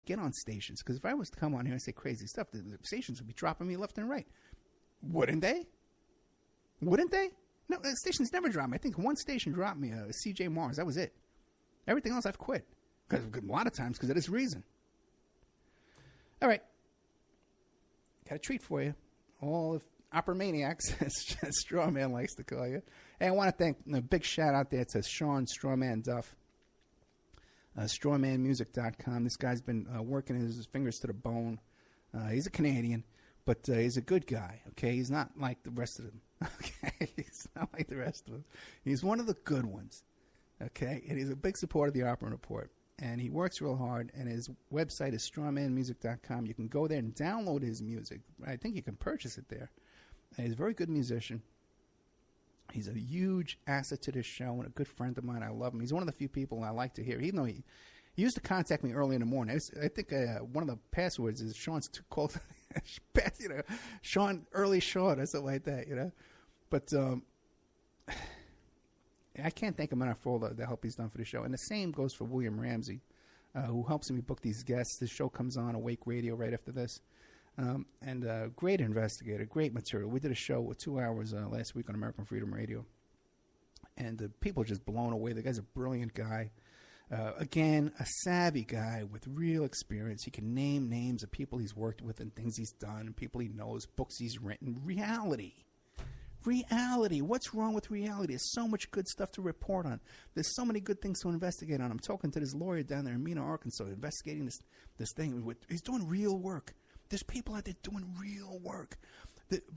get on stations, because if I was to come on here and say crazy stuff, the stations would be dropping me left and right. Wouldn't they? Wouldn't they? No, the stations never drop me. I think one station dropped me, CJ Mars. That was it. Everything else I've quit. Because a lot of times because of this reason. All right. Got a treat for you. All of opera maniacs, as Strawman likes to call you. Hey, I want to thank a big shout out there to Sean Strawman Duff. Strawmanmusic.com. This guy's been working his fingers to the bone. He's a Canadian, but he's a good guy, okay? He's not like the rest of them, okay? He's not like the rest of them. He's one of the good ones, okay? And he's a big supporter of the Opera Report. And he works real hard, and his website is strawmanmusic.com. You can go there and download his music. I think you can purchase it there. And he's a very good musician. He's a huge asset to this show and a good friend of mine. I love him. He's one of the few people I like to hear, even though he used to contact me early in the morning. I think one of the passwords is Sean's too cold. Sean, early Sean, or something like that, But I can't thank him enough for all the help he's done for the show. And the same goes for William Ramsey, who helps me book these guests. This show comes on Awake Radio right after this. And great investigator, great material. We did a show with 2 hours last week on American Freedom Radio. And people are just blown away. The guy's a brilliant guy. Again, a savvy guy with real experience. He can name names of people he's worked with and things he's done and people he knows, books he's written. Reality. What's wrong with reality? There's so much good stuff to report on. There's so many good things to investigate on. I'm talking to this lawyer down there in Mena, Arkansas, investigating this thing. He's doing real work. There's people out there doing real work.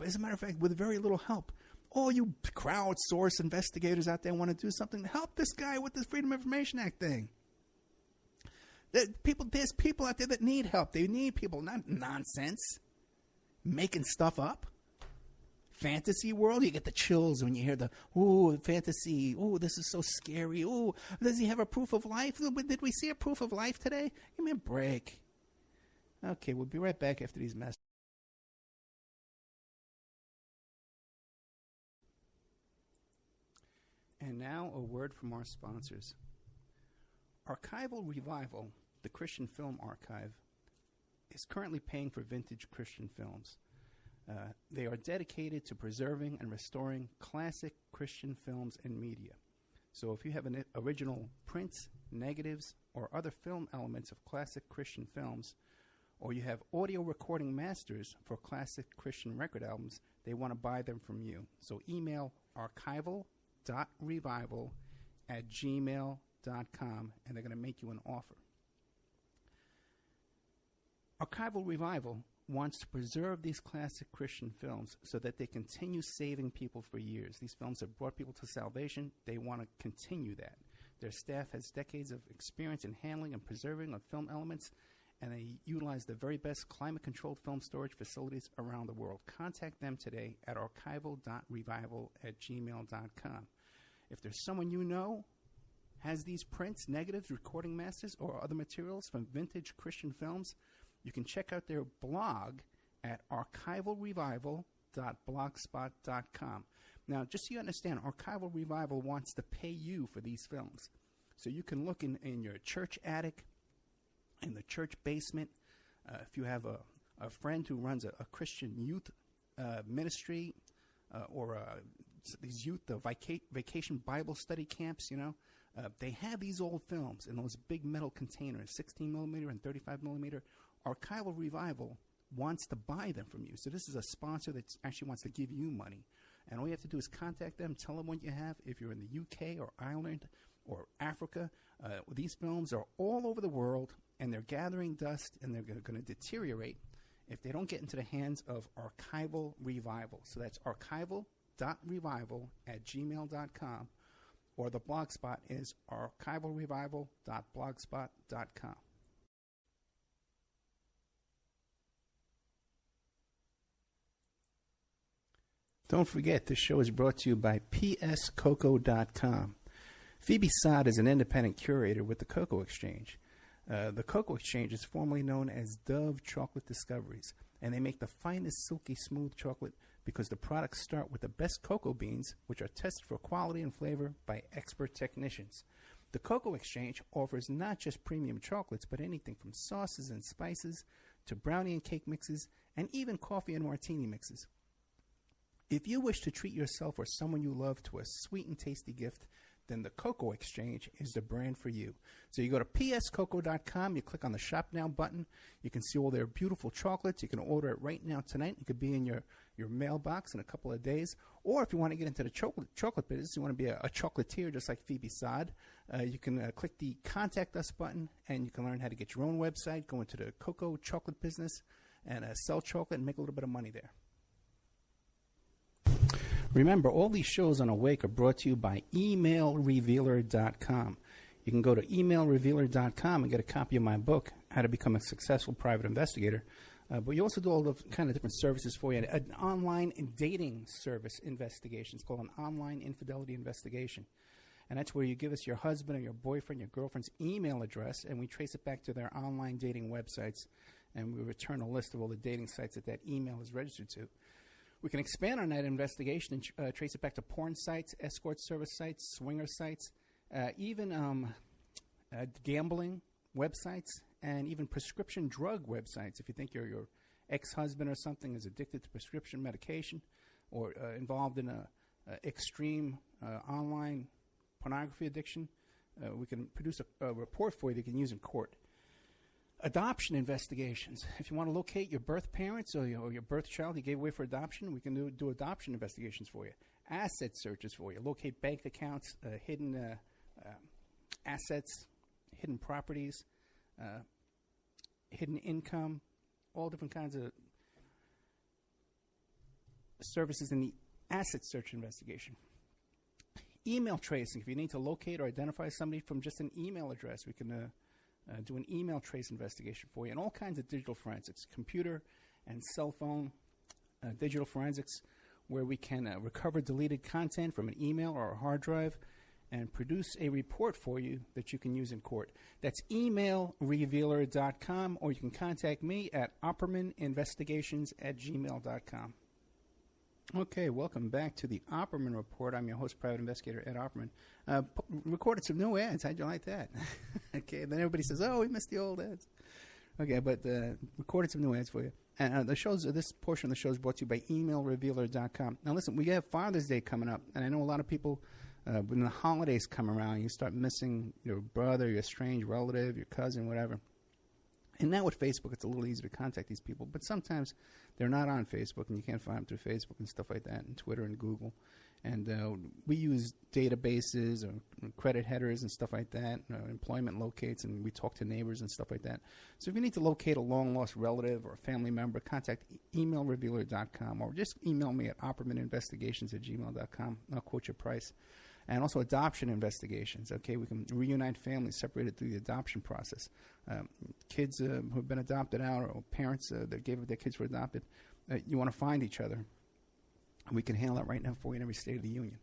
As a matter of fact, with very little help. All you crowdsource investigators out there want to do something to help this guy with this Freedom of Information Act thing. There's people out there that need help. They need people, not nonsense, making stuff up. Fantasy world, you get the chills when you hear fantasy. Oh, this is so scary. Oh, does he have a proof of life? Did we see a proof of life today? Give me a break. Okay, we'll be right back after these messages. And now a word from our sponsors. Archival Revival, the Christian Film Archive, is currently paying for vintage Christian films. They are dedicated to preserving and restoring classic Christian films and media. So if you have an original prints, negatives, or other film elements of classic Christian films, or you have audio recording masters for classic Christian record albums, they want to buy them from you. So email archival.revival@gmail.com, and they're going to make you an offer. Archival Revival wants to preserve these classic Christian films so that they continue saving people for years. These films have brought people to salvation. They want to continue that. Their staff has decades of experience in handling and preserving of film elements, and they utilize the very best climate-controlled film storage facilities around the world. Contact them today at archival.revival@gmail.com. If there's someone you know has these prints, negatives, recording masters, or other materials from vintage Christian films, you can check out their blog at archivalrevival.blogspot.com. Now, just so you understand, Archival Revival wants to pay you for these films. So you can look in your church attic, in the church basement. If you have a friend who runs a Christian youth ministry or these youth vacation Bible study camps, they have these old films in those big metal containers, 16 millimeter and 35 millimeter. Archival Revival wants to buy them from you. So this is a sponsor that actually wants to give you money. And all you have to do is contact them, tell them what you have. If you're in the UK or Ireland or Africa, these films are all over the world, and they're gathering dust, and they're going to deteriorate if they don't get into the hands of Archival Revival. So that's archival.revival@gmail.com, or the blog spot is archivalrevival.blogspot.com. Don't forget, this show is brought to you by pscoco.com. Phoebe Sod is an independent curator with the Cocoa Exchange. The Cocoa Exchange is formerly known as Dove Chocolate Discoveries, and they make the finest silky smooth chocolate because the products start with the best cocoa beans, which are tested for quality and flavor by expert technicians. The Cocoa Exchange offers not just premium chocolates, but anything from sauces and spices to brownie and cake mixes, and even coffee and martini mixes. If you wish to treat yourself or someone you love to a sweet and tasty gift, then the Cocoa Exchange is the brand for you. So you go to pscocoa.com, you click on the Shop Now button. You can see all their beautiful chocolates. You can order it right now tonight. It could be in your mailbox in a couple of days. Or if you want to get into the chocolate business, you want to be a chocolatier just like Phoebe Sod, you can click the Contact Us button, and you can learn how to get your own website, go into the cocoa chocolate business, and sell chocolate and make a little bit of money there. Remember, all these shows on Awake are brought to you by emailrevealer.com. You can go to emailrevealer.com and get a copy of my book, How to Become a Successful Private Investigator. But you also do all the kind of different services for you. An online dating service investigation. It's called an online infidelity investigation. And that's where you give us your husband or your boyfriend, your girlfriend's email address, and we trace it back to their online dating websites, and we return a list of all the dating sites that email is registered to. We can expand on that investigation and trace it back to porn sites, escort service sites, swinger sites, even gambling websites, and even prescription drug websites. If you think your ex-husband or something is addicted to prescription medication or involved in a extreme online pornography addiction, we can produce a report for you that you can use in court. Adoption investigations. If you want to locate your birth parents or your birth child you gave away for adoption, we can do adoption investigations for you. Asset searches for you. Locate bank accounts, hidden assets, hidden properties, hidden income, all different kinds of services in the asset search investigation. Email tracing. If you need to locate or identify somebody from just an email address, we can do an email trace investigation for you, and all kinds of digital forensics, computer and cell phone digital forensics, where we can recover deleted content from an email or a hard drive and produce a report for you that you can use in court. That's emailrevealer.com, or you can contact me at oppermaninvestigations@gmail.com. Okay, welcome back to the Opperman Report. I'm your host, Private Investigator Ed Opperman. Recorded some new ads. How'd you like that? Okay, then everybody says, "Oh, we missed the old ads." Okay, but recorded some new ads for you. And this portion of the show is brought to you by emailrevealer.com. Now, listen, we have Father's Day coming up, and I know a lot of people, when the holidays come around, you start missing your brother, your estranged relative, your cousin, whatever. And now with Facebook, it's a little easier to contact these people. But sometimes they're not on Facebook, and you can't find them through Facebook and stuff like that, and Twitter and Google. And we use databases or credit headers and stuff like that, employment locates, and we talk to neighbors and stuff like that. So if you need to locate a long-lost relative or a family member, contact emailrevealer.com, or just email me at oppermaninvestigations@gmail.com. I'll quote your price. And also adoption investigations. Okay, we can reunite families separated through the adoption process. Kids who have been adopted out, or parents that gave up their kids for adopted, you want to find each other. We can handle that right now for you in every state of the union.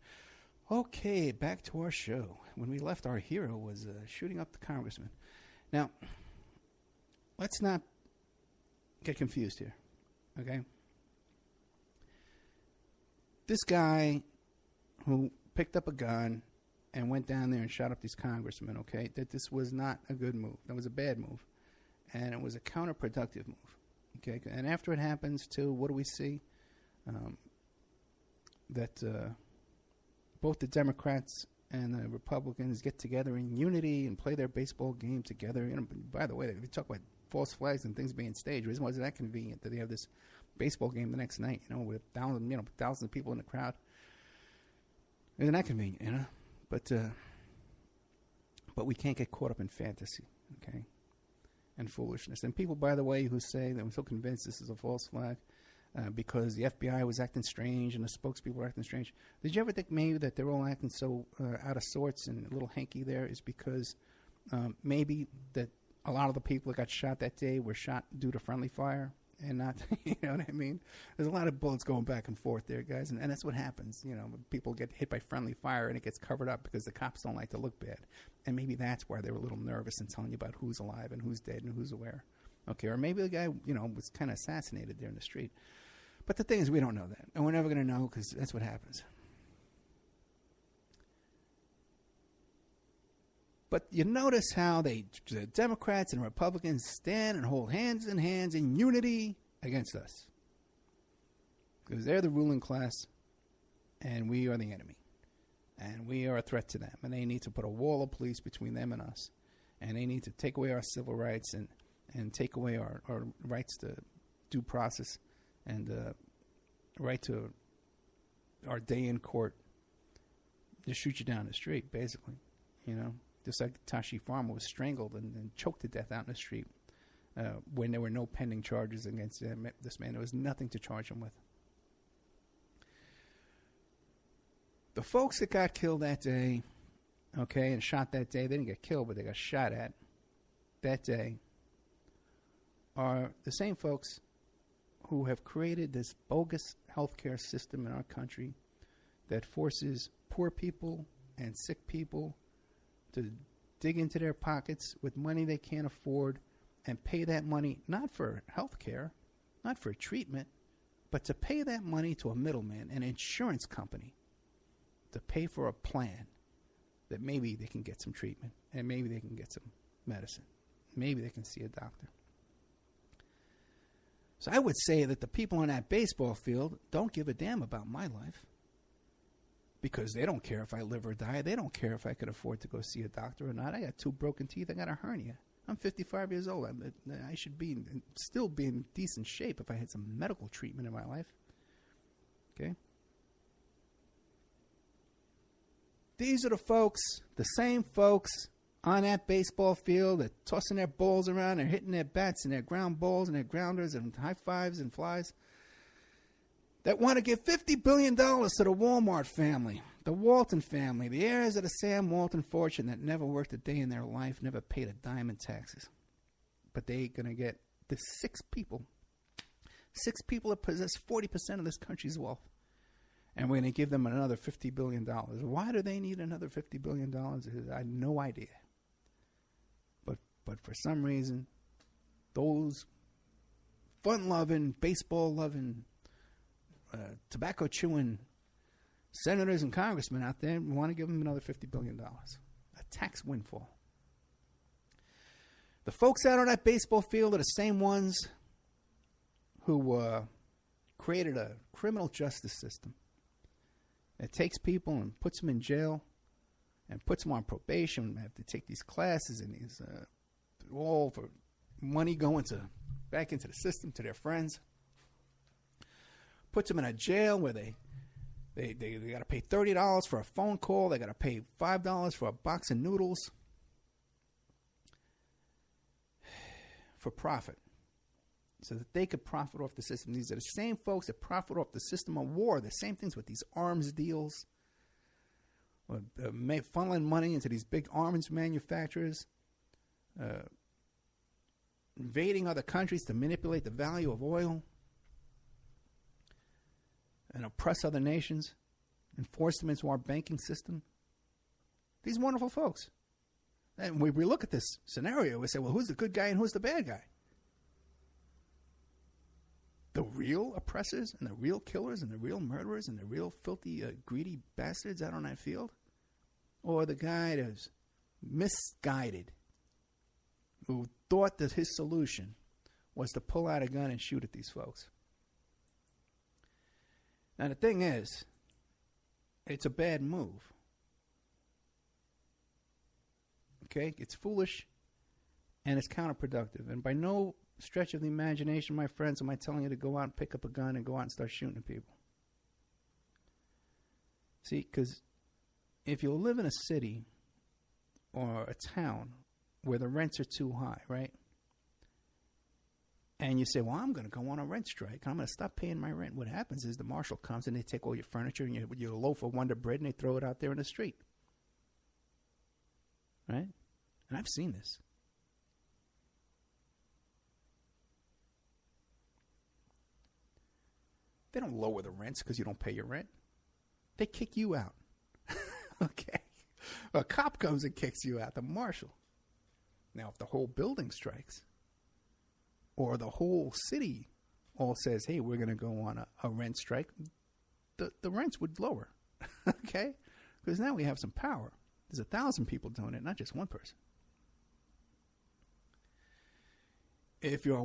Okay, back to our show. When we left, our hero was shooting up the congressman. Now, let's not get confused here, okay? This guy who picked up a gun and went down there and shot up these congressmen, okay, that this was not a good move. That was a bad move. And it was a counterproductive move, okay? And after it happens, too, what do we see? That both the Democrats and the Republicans get together in unity and play their baseball game together. You know, by the way, they talk about false flags and things being staged. It wasn't that convenient that they have this baseball game the next night, you know, with thousands of people in the crowd. Isn't that convenient, you know? But we can't get caught up in fantasy, okay, and foolishness. And people, by the way, who say that I'm so convinced this is a false flag because the FBI was acting strange and the spokespeople were acting strange. Did you ever think maybe that they're all acting so out of sorts and a little hanky there is because maybe that a lot of the people that got shot that day were shot due to friendly fire? And not, you know what I mean? There's a lot of bullets going back and forth there, guys. And that's what happens. You know, when people get hit by friendly fire and it gets covered up because the cops don't like to look bad. And maybe that's why they were a little nervous in telling you about who's alive and who's dead and who's where. Okay, or maybe the guy, you know, was kind of assassinated there in the street. But the thing is, we don't know that. And we're never going to know because that's what happens. But you notice how the Democrats and Republicans stand and hold hands in unity against us. Because they're the ruling class, and we are the enemy. And we are a threat to them. And they need to put a wall of police between them and us. And they need to take away our civil rights and take away our rights to due process and right to our day in court. Just shoot you down the street, basically, you know. Just like Tashi Farmer was strangled and choked to death out in the street when there were no pending charges against this man. There was nothing to charge him with. The folks that got killed that day, okay, and shot that day, they didn't get killed, but they got shot at that day, are the same folks who have created this bogus healthcare system in our country that forces poor people and sick people to dig into their pockets with money they can't afford and pay that money not for health care, not for treatment, but to pay that money to a middleman, an insurance company, to pay for a plan that maybe they can get some treatment and maybe they can get some medicine. Maybe they can see a doctor. So I would say that the people on that baseball field don't give a damn about my life. Because they don't care if I live or die. They don't care if I could afford to go see a doctor or not. I got 2 broken teeth. I got a hernia. I'm 55 years old. I should still be in decent shape if I had some medical treatment in my life. Okay? These are the folks, the same folks on that baseball field that tossing their balls around and hitting their bats and their ground balls and their grounders and high fives and flies, that want to give $50 billion to the Walmart family, the Walton family, the heirs of the Sam Walton fortune that never worked a day in their life, never paid a dime in taxes. But they're going to get the 6 people that possess 40% of this country's wealth. And we're going to give them another $50 billion. Why do they need another $50 billion? I have no idea. But for some reason, those fun-loving, baseball-loving, tobacco-chewing senators and congressmen out there want to give them another $50 billion. A tax windfall. The folks out on that baseball field are the same ones who created a criminal justice system that takes people and puts them in jail and puts them on probation. They have to take these classes and these all for money going back into the system to their friends. Puts them in a jail where they got to pay $30 for a phone call. They got to pay $5 for a box of noodles for profit, so that they could profit off the system. These are the same folks that profit off the system of war. The same things with these arms deals, funneling money into these big arms manufacturers, invading other countries to manipulate the value of oil and oppress other nations and force them into our banking system. These wonderful folks. And when we look at this scenario, we say, well, who's the good guy and who's the bad guy? The real oppressors and the real killers and the real murderers and the real filthy, greedy bastards out on that field? Or the guy that's misguided, who thought that his solution was to pull out a gun and shoot at these folks? Now, the thing is, it's a bad move. Okay? It's foolish and it's counterproductive. And by no stretch of the imagination, my friends, am I telling you to go out and pick up a gun and go out and start shooting at people. See, because if you live in a city or a town where the rents are too high, right? And you say, well, I'm going to go on a rent strike. I'm going to stop paying my rent. What happens is the marshal comes and they take all your furniture and your loaf of Wonder Bread and they throw it out there in the street. Right? And I've seen this. They don't lower the rents because you don't pay your rent. They kick you out. Okay? A cop comes and kicks you out, the marshal. Now, if the whole building strikes, or the whole city all says, hey, we're going to go on a rent strike, the rents would lower. Okay? Because now we have some power. There's 1,000 people doing it, not just one person. If you're a